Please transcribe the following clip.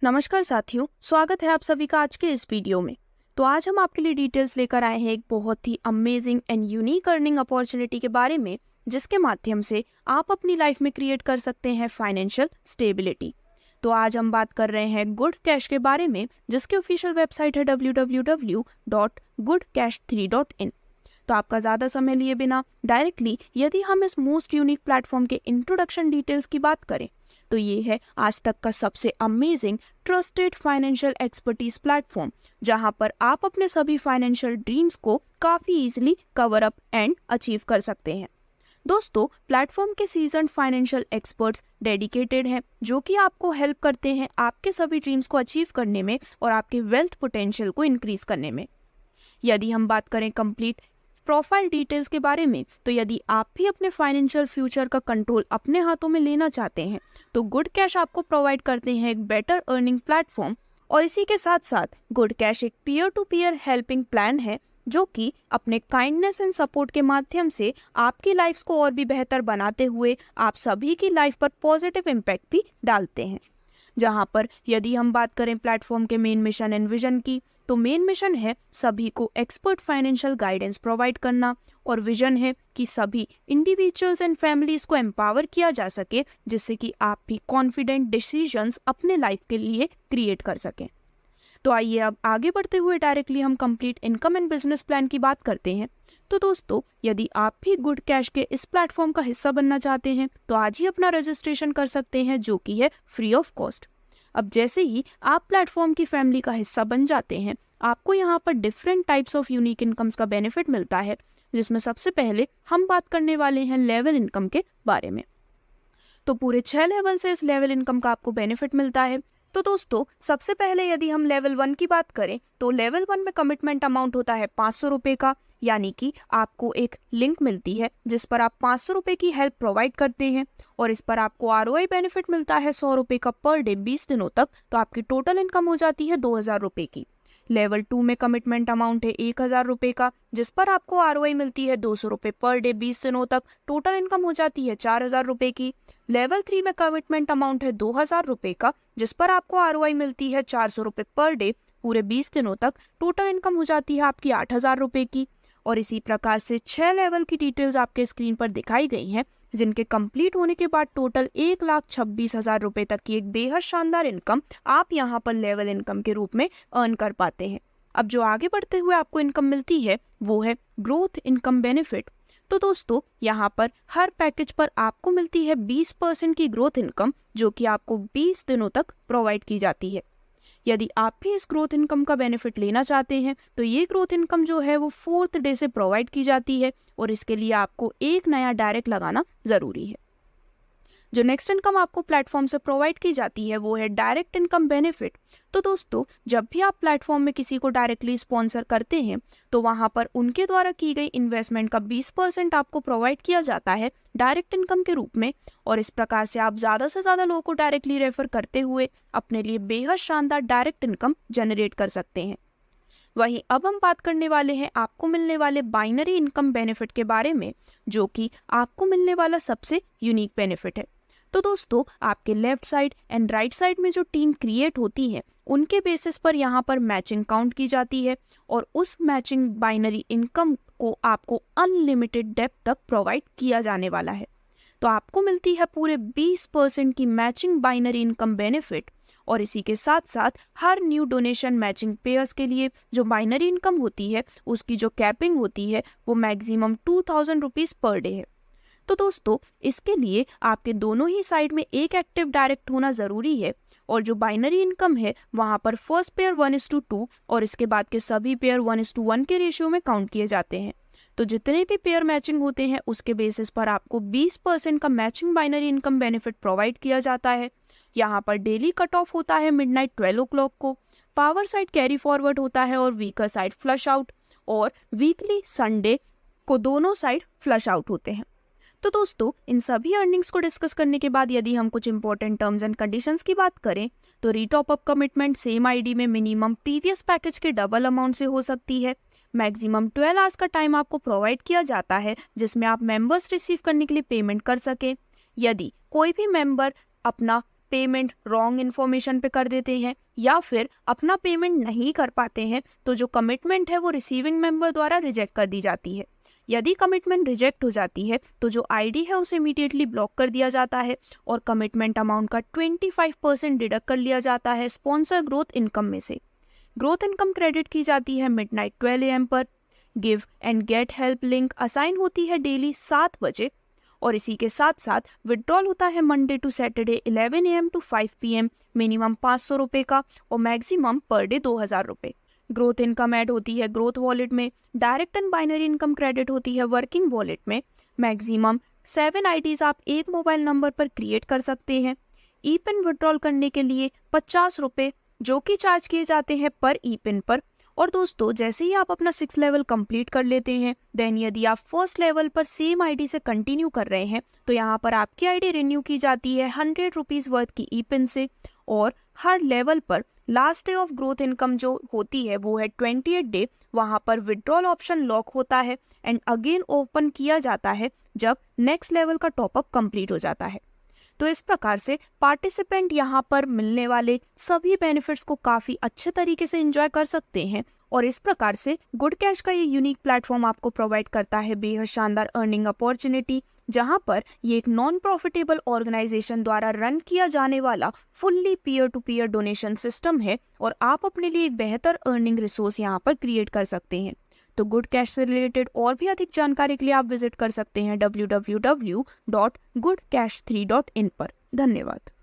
नमस्कार साथियों, स्वागत है आप सभी का आज के इस वीडियो में। तो आज हम आपके लिए डिटेल्स लेकर आए हैं एक बहुत ही amazing and unique earning opportunity के बारे में, जिसके माध्यम से आप अपनी लाइफ में क्रिएट कर सकते हैं फाइनेंशियल स्टेबिलिटी। तो आज हम बात कर रहे हैं गुड कैश के बारे में, जिसकी ऑफिशियल वेबसाइट है www.goodcash3.in। तो आपका ज़्यादा समय लिए बिना डायरेक्टली यदि हम इस मोस्ट यूनिक प्लेटफॉर्म के इंट्रोडक्शन डिटेल्स की बात करें, तो ये है आज तक का सबसे amazing trusted financial expertise platform, जहां पर आप अपने सभी फाइनेंशियल ड्रीम्स को काफ़ी easily cover up and achieve कर सकते हैं। दोस्तों, प्लेटफॉर्म के सीजन्ड फाइनेंशियल एक्सपर्ट्स डेडिकेटेड हैं, जो कि आपको हेल्प करते हैं आपके सभी ड्रीम्स को अचीव करने में और आपके वेल्थ पोटेंशियल को इंक्रीज करने में। यदि हम बात करें कंप्लीट प्रोफाइल डिटेल्स के बारे में, तो यदि आप भी अपने फाइनेंशियल फ्यूचर का कंट्रोल अपने हाथों में लेना चाहते हैं, तो गुड कैश आपको प्रोवाइड करते हैं एक बेटर अर्निंग प्लेटफॉर्म। और इसी के साथ साथ गुड कैश एक peer to peer helping plan है, जो कि अपने काइंडनेस एंड सपोर्ट के माध्यम से आपकी लाइफ को और भी बेहतर बनाते हुए आप सभी की लाइफ पर पॉजिटिव इम्पैक्ट भी डालते हैं। जहां पर यदि हम बात करें प्लेटफॉर्म के मेन मिशन एंड विजन की, तो मेन मिशन है सभी को एक्सपर्ट फाइनेंशियल गाइडेंस प्रोवाइड करना, और विजन है कि सभी इंडिविजुअल्स एंड फैमिलीज को एम्पावर किया जा सके, जिससे कि आप भी कॉन्फिडेंट डिसीजंस अपने लाइफ के लिए क्रिएट कर सकें। तो आइए अब आगे बढ़ते हुए डायरेक्टली हम complete income and business plan की बात करते हैं। तो दोस्तों, यदि आप भी गुड कैश के इस प्लेटफॉर्म का हिस्सा बनना चाहते हैं, तो आज ही अपना रजिस्ट्रेशन कर सकते हैं, जो कि है फ्री ऑफ कॉस्ट। अब जैसे ही आप प्लेटफॉर्म की फैमिली का हिस्सा बन जाते हैं, आपको यहाँ पर different types of unique incomes का बेनिफिट मिलता है, जिसमें सबसे पहले हम बात करने वाले हैं लेवल इनकम के बारे में। तो पूरे 6 लेवल से इस लेवल इनकम का आपको बेनिफिट मिलता है। तो दोस्तों, सबसे पहले यदि हम लेवल 1 की बात करें, तो लेवल 1 में कमिटमेंट अमाउंट होता है 500 रुपये का, यानी कि आपको एक लिंक मिलती है जिस पर आप 500 रुपये की हेल्प प्रोवाइड करते हैं, और इस पर आपको आरओआई बेनिफिट मिलता है 100 रुपये का पर डे 20 दिनों तक। तो आपकी टोटल इनकम हो जाती है 2000 रुपये की। लेवल 2 में कमिटमेंट अमाउंट है 1000 रुपये का, जिस पर आपको आरओआई मिलती है 200 रुपये पर डे 20 दिनों तक। टोटल इनकम हो जाती है 4000 रुपये की। लेवल 3 में कमिटमेंट अमाउंट है 2000 रुपये का, जिस पर आपको आरओआई मिलती है 400 रुपये पर डे पूरे 20 दिनों तक। टोटल इनकम हो जाती है आपकी 8000 रुपये की। और इसी प्रकार से 6 लेवल की डिटेल्स आपके स्क्रीन पर दिखाई गई हैं, जिनके कंप्लीट होने के बाद टोटल 1,26,000 रुपये तक की एक बेहद शानदार इनकम आप यहाँ पर लेवल इनकम के रूप में अर्न कर पाते हैं। अब जो आगे बढ़ते हुए आपको इनकम मिलती है, वो है ग्रोथ इनकम बेनिफिट। तो दोस्तों, यहाँ पर हर पैकेज पर आपको मिलती है 20% की ग्रोथ इनकम, जो कि आपको 20 दिनों तक प्रोवाइड की जाती है। यदि आप भी इस ग्रोथ इनकम का बेनिफिट लेना चाहते हैं, तो ये ग्रोथ इनकम जो है वो 4th डे से प्रोवाइड की जाती है, और इसके लिए आपको एक नया डायरेक्ट लगाना ज़रूरी है। जो नेक्स्ट इनकम आपको प्लेटफॉर्म से प्रोवाइड की जाती है, वो है डायरेक्ट इनकम बेनिफिट। तो दोस्तों, जब भी आप प्लेटफॉर्म में किसी को डायरेक्टली स्पॉन्सर करते हैं, तो वहां पर उनके द्वारा की गई इन्वेस्टमेंट का 20% आपको प्रोवाइड किया जाता है डायरेक्ट इनकम के रूप में, और इस प्रकार से आप ज़्यादा से ज़्यादा लोगों को डायरेक्टली रेफर करते हुए अपने लिए बेहद शानदार डायरेक्ट इनकम जनरेट कर सकते हैं। वहीं अब हम बात करने वाले हैं आपको मिलने वाले बाइनरी इनकम बेनिफिट के बारे में, जो कि आपको मिलने वाला सबसे यूनिक बेनिफिट है। तो दोस्तों, आपके left side and right side में जो टीम क्रिएट होती है, उनके बेसिस पर यहाँ पर मैचिंग काउंट की जाती है, और उस मैचिंग बाइनरी इनकम को आपको अनलिमिटेड डेप्थ तक प्रोवाइड किया जाने वाला है। तो आपको मिलती है पूरे 20% की मैचिंग बाइनरी इनकम बेनिफिट, और इसी के साथ साथ हर न्यू डोनेशन मैचिंग पेयर्स के लिए जो बाइनरी इनकम होती है, उसकी जो कैपिंग होती है, वो मैक्सिमम 2000 रुपीज़ पर डे है। तो दोस्तों, इसके लिए आपके दोनों ही साइड में एक एक्टिव डायरेक्ट होना ज़रूरी है, और जो बाइनरी इनकम है वहाँ पर फर्स्ट पेयर 1:2 और इसके बाद के सभी पेयर 1:1 के रेशियो में काउंट किए जाते हैं। तो जितने भी पेयर मैचिंग होते हैं, उसके बेसिस पर आपको 20% का matching binary income benefit provide किया जाता है। यहाँ पर डेली कट ऑफ होता है मिडनाइट 12 o'clock को, पावर साइड कैरी फॉरवर्ड होता है और वीकर साइड फ्लश आउट, और वीकली संडे को दोनों साइड फ्लश आउट होते हैं। तो दोस्तों, इन सभी अर्निंग्स को डिस्कस करने के बाद यदि हम कुछ इंपॉर्टेंट टर्म्स एंड कंडीशंस की बात करें, तो रीटॉप अप कमिटमेंट सेम आईडी में मिनिमम प्रीवियस पैकेज के डबल अमाउंट से हो सकती है। मैक्सिमम 12 आवर्स का टाइम आपको प्रोवाइड किया जाता है, जिसमें आप मेंबर्स रिसीव करने के लिए पेमेंट कर सकें। यदि कोई भी मेंबर अपना पेमेंट रॉन्ग इन्फॉर्मेशन पे कर देते हैं या फिर अपना पेमेंट नहीं कर पाते हैं तो जो कमिटमेंट है वो रिसीविंग मेंबर द्वारा रिजेक्ट कर दी जाती है। यदि कमिटमेंट रिजेक्ट हो जाती है तो जो आईडी है उसे इमीडिएटली ब्लॉक कर दिया जाता है और कमिटमेंट अमाउंट का 25% डिडक्ट कर लिया जाता है स्पॉन्सर ग्रोथ इनकम में से। ग्रोथ इनकम क्रेडिट की जाती है मिडनाइट 12 AM पर। Give and get help link assign होती है डेली 7 बजे और इसी के साथ साथ विड्रॉल होता है Monday to Saturday 11 AM to 5 PM, minimum 500 रुपये का और मैक्सिमम पर डे 2000 रुपये। ग्रोथ इनकम ऐड होती है ग्रोथ वॉलेट में। Direct and binary income credit होती है वर्किंग वॉलेट में। मैक्सिमम 7 IDs आप एक मोबाइल नंबर पर क्रिएट कर सकते हैं। ई पिन विड्रॉल करने के लिए 50 रुपये जो कि चार्ज किए जाते हैं पर ई पिन पर। और दोस्तों जैसे ही आप अपना 6 लेवल कंप्लीट कर लेते हैं देन यदि आप फर्स्ट लेवल पर सेम आईडी से कंटिन्यू कर रहे हैं तो यहाँ पर आपकी आईडी रिन्यू की जाती है 100 रुपीज़ वर्थ की ई पिन से। और हर लेवल पर last day of growth income जो होती है वो है 28 डे। वहाँ पर विड्रॉल ऑप्शन लॉक होता है एंड अगेन ओपन किया जाता है जब नेक्स्ट लेवल का टॉपअप कंप्लीट हो जाता है। तो इस प्रकार से पार्टिसिपेंट यहाँ पर मिलने वाले सभी बेनिफिट्स को काफ़ी अच्छे तरीके से एंजॉय कर सकते हैं और इस प्रकार से गुड कैश का ये यूनिक प्लेटफॉर्म आपको प्रोवाइड करता है बेहद शानदार अर्निंग अपॉर्चुनिटी, जहाँ पर ये एक नॉन प्रॉफिटेबल ऑर्गेनाइजेशन द्वारा रन किया जाने वाला fully peer to peer donation system है और आप अपने लिए एक बेहतर अर्निंग रिसोर्स यहाँ पर क्रिएट कर सकते हैं। तो गुड कैश से रिलेटेड और भी अधिक जानकारी के लिए आप विजिट कर सकते हैं www.goodcash3.in पर। धन्यवाद।